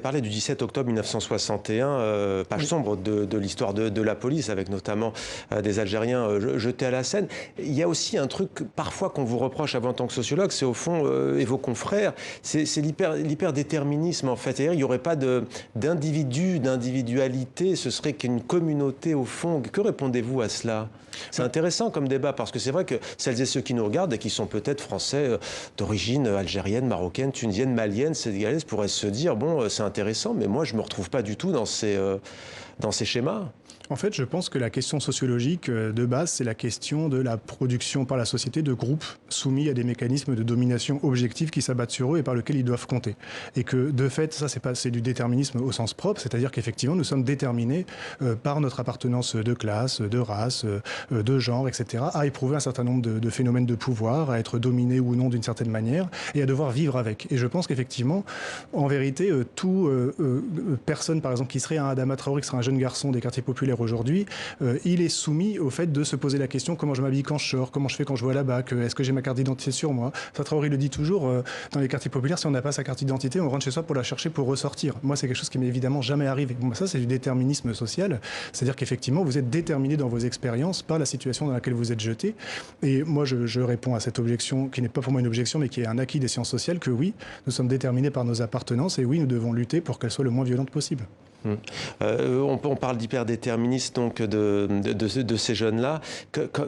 Parler du 17 octobre 1961, page sombre de l'histoire de la police, avec notamment des Algériens jetés à la Seine. Il y a aussi un truc parfois qu'on vous reproche en tant que sociologue, c'est au fond, et vos confrères, c'est l'hyperdéterminisme en fait. C'est-à-dire il n'y aurait pas d'individu, d'individualité, ce serait qu'une communauté au fond. Que répondez-vous à cela ? C'est intéressant comme débat, parce que c'est vrai que celles et ceux qui nous regardent et qui sont peut-être français d'origine algérienne, marocaine, tunisienne, malienne, sénégalaise, pourraient se dire, bon, c'est intéressant, mais moi je ne me retrouve pas du tout dans ces schémas. En fait, je pense que la question sociologique de base, c'est la question de la production par la société de groupes soumis à des mécanismes de domination objectifs qui s'abattent sur eux et par lesquels ils doivent compter. Et que, de fait, ça, c'est du déterminisme au sens propre, c'est-à-dire qu'effectivement, nous sommes déterminés par notre appartenance de classe, de race, de genre, etc., à éprouver un certain nombre de phénomènes de pouvoir, à être dominés ou non d'une certaine manière, et à devoir vivre avec. Et je pense qu'effectivement, en vérité, personne, par exemple, qui serait un Adama Traoré, qui serait un jeune garçon des quartiers populaires aujourd'hui, il est soumis au fait de se poser la question comment je m'habille quand je sors, comment je fais quand je vais à la BAC, est-ce que j'ai ma carte d'identité sur moi. Ça, Traoré le dit toujours, dans les quartiers populaires, si on n'a pas sa carte d'identité, on rentre chez soi pour la chercher pour ressortir. Moi, c'est quelque chose qui m'est évidemment jamais arrivé. Bon, ça, c'est du déterminisme social, c'est-à-dire qu'effectivement, vous êtes déterminé dans vos expériences par la situation dans laquelle vous êtes jeté. Et moi, je réponds à cette objection, qui n'est pas pour moi une objection, mais qui est un acquis des sciences sociales, que oui, nous sommes déterminés par nos appartenances, et oui, nous devons lutter pour qu'elles soient le moins violentes possible. On parle d'hyperdéterminisme donc de ces jeunes-là.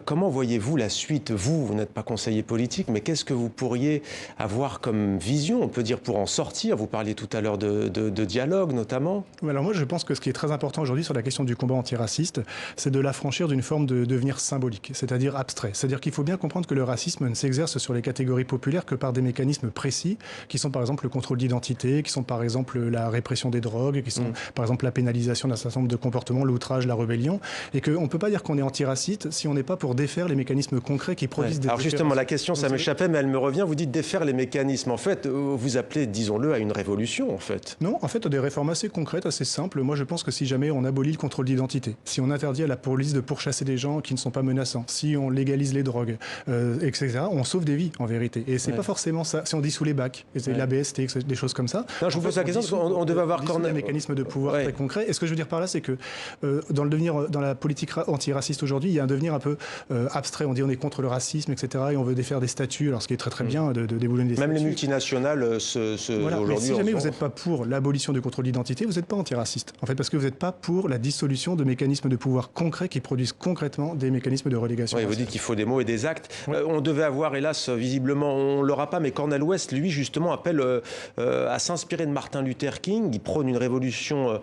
Comment voyez-vous la suite ? Vous n'êtes pas conseiller politique, mais qu'est-ce que vous pourriez avoir comme vision, on peut dire, pour en sortir ? Vous parliez tout à l'heure de dialogue, notamment. Alors moi, je pense que ce qui est très important aujourd'hui sur la question du combat antiraciste, c'est de l'affranchir d'une forme de devenir symbolique, c'est-à-dire abstrait. C'est-à-dire qu'il faut bien comprendre que le racisme ne s'exerce sur les catégories populaires que par des mécanismes précis, qui sont par exemple le contrôle d'identité, qui sont par exemple la répression des drogues, qui sont par exemple la pénalisation d'un certain nombre de comportements, l'outrage, la rébellion, et qu'on ne peut pas dire qu'on est antiraciste si on n'est pas pour défaire les mécanismes concrets qui produisent des... Alors justement, la question, ça m'échappait, mais elle me revient. Vous dites défaire les mécanismes. En fait, vous appelez, disons-le, à une révolution, en fait. Non, en fait, des réformes assez concrètes, assez simples. Moi, je pense que si jamais on abolit le contrôle d'identité, si on interdit à la police de pourchasser des gens qui ne sont pas menaçants, si on légalise les drogues, etc., on sauve des vies, en vérité. Et c'est pas forcément ça. Si on dissout les bacs, l'ABST, des choses comme ça... Non, je vous pose la question, parce qu'on devait avoir... des mécanismes de pouvoir très concrets. Et ce que je veux dire par là, c'est que dans la politique antiraciste aujourd'hui, il y a un devenir un peu abstrait. On dit on est contre le racisme, etc. Et on veut défaire des statuts, alors ce qui est très très bien de déboulonner des statuts. Même les multinationales voilà. aujourd'hui... Mais si jamais vous n'êtes pas pour l'abolition du contrôle d'identité, vous n'êtes pas antiraciste. En fait, parce que vous n'êtes pas pour la dissolution de mécanismes de pouvoir concrets qui produisent concrètement des mécanismes de relégation. Oui, vous dites qu'il faut des mots et des actes. On devait avoir, hélas, visiblement, on ne l'aura pas, mais Cornel West, lui, justement, appelle à s'inspirer de Martin Luther King. Il prône une révolution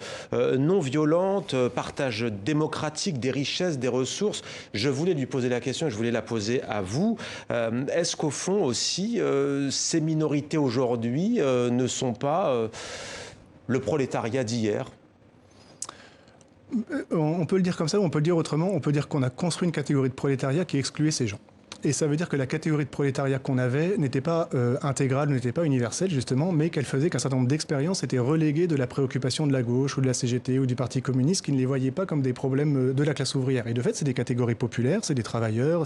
non violente, partage démocratique des richesses, des ressources. Je voulais lui poser la question et je voulais la poser à vous. Est-ce qu'au fond aussi, ces minorités aujourd'hui ne sont pas le prolétariat d'hier ? On peut le dire comme ça, ou on peut le dire autrement. On peut dire qu'on a construit une catégorie de prolétariat qui excluait ces gens. Et ça veut dire que la catégorie de prolétariat qu'on avait n'était pas intégrale, n'était pas universelle justement, mais qu'elle faisait qu'un certain nombre d'expériences étaient reléguées de la préoccupation de la gauche ou de la CGT ou du Parti communiste, qui ne les voyaient pas comme des problèmes de la classe ouvrière. Et de fait, c'est des catégories populaires, c'est des travailleurs,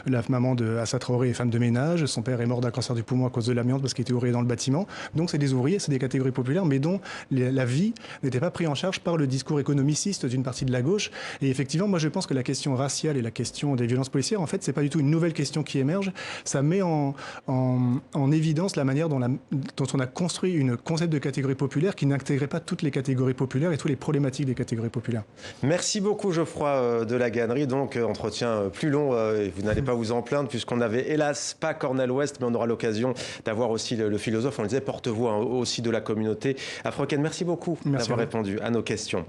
la maman de Assa Traoré est femme de ménage, son père est mort d'un cancer du poumon à cause de l'amiante parce qu'il était ouvrier dans le bâtiment. Donc c'est des ouvriers, c'est des catégories populaires, mais dont la vie n'était pas prise en charge par le discours économiciste d'une partie de la gauche. Et effectivement, moi je pense que la question raciale et la question des violences policières, en fait, c'est pas du tout une nouvelle question qui émerge, ça met en évidence la manière dont on a construit un concept de catégorie populaire qui n'intégrait pas toutes les catégories populaires et toutes les problématiques des catégories populaires. Merci beaucoup Geoffroy de la Gannerie. Donc entretien plus long et vous n'allez pas vous en plaindre puisqu'on n'avait hélas pas Cornel West, mais on aura l'occasion d'avoir aussi le philosophe, on le disait, porte-voix aussi de la communauté afro-caine. Merci beaucoup d'avoir répondu à nos questions.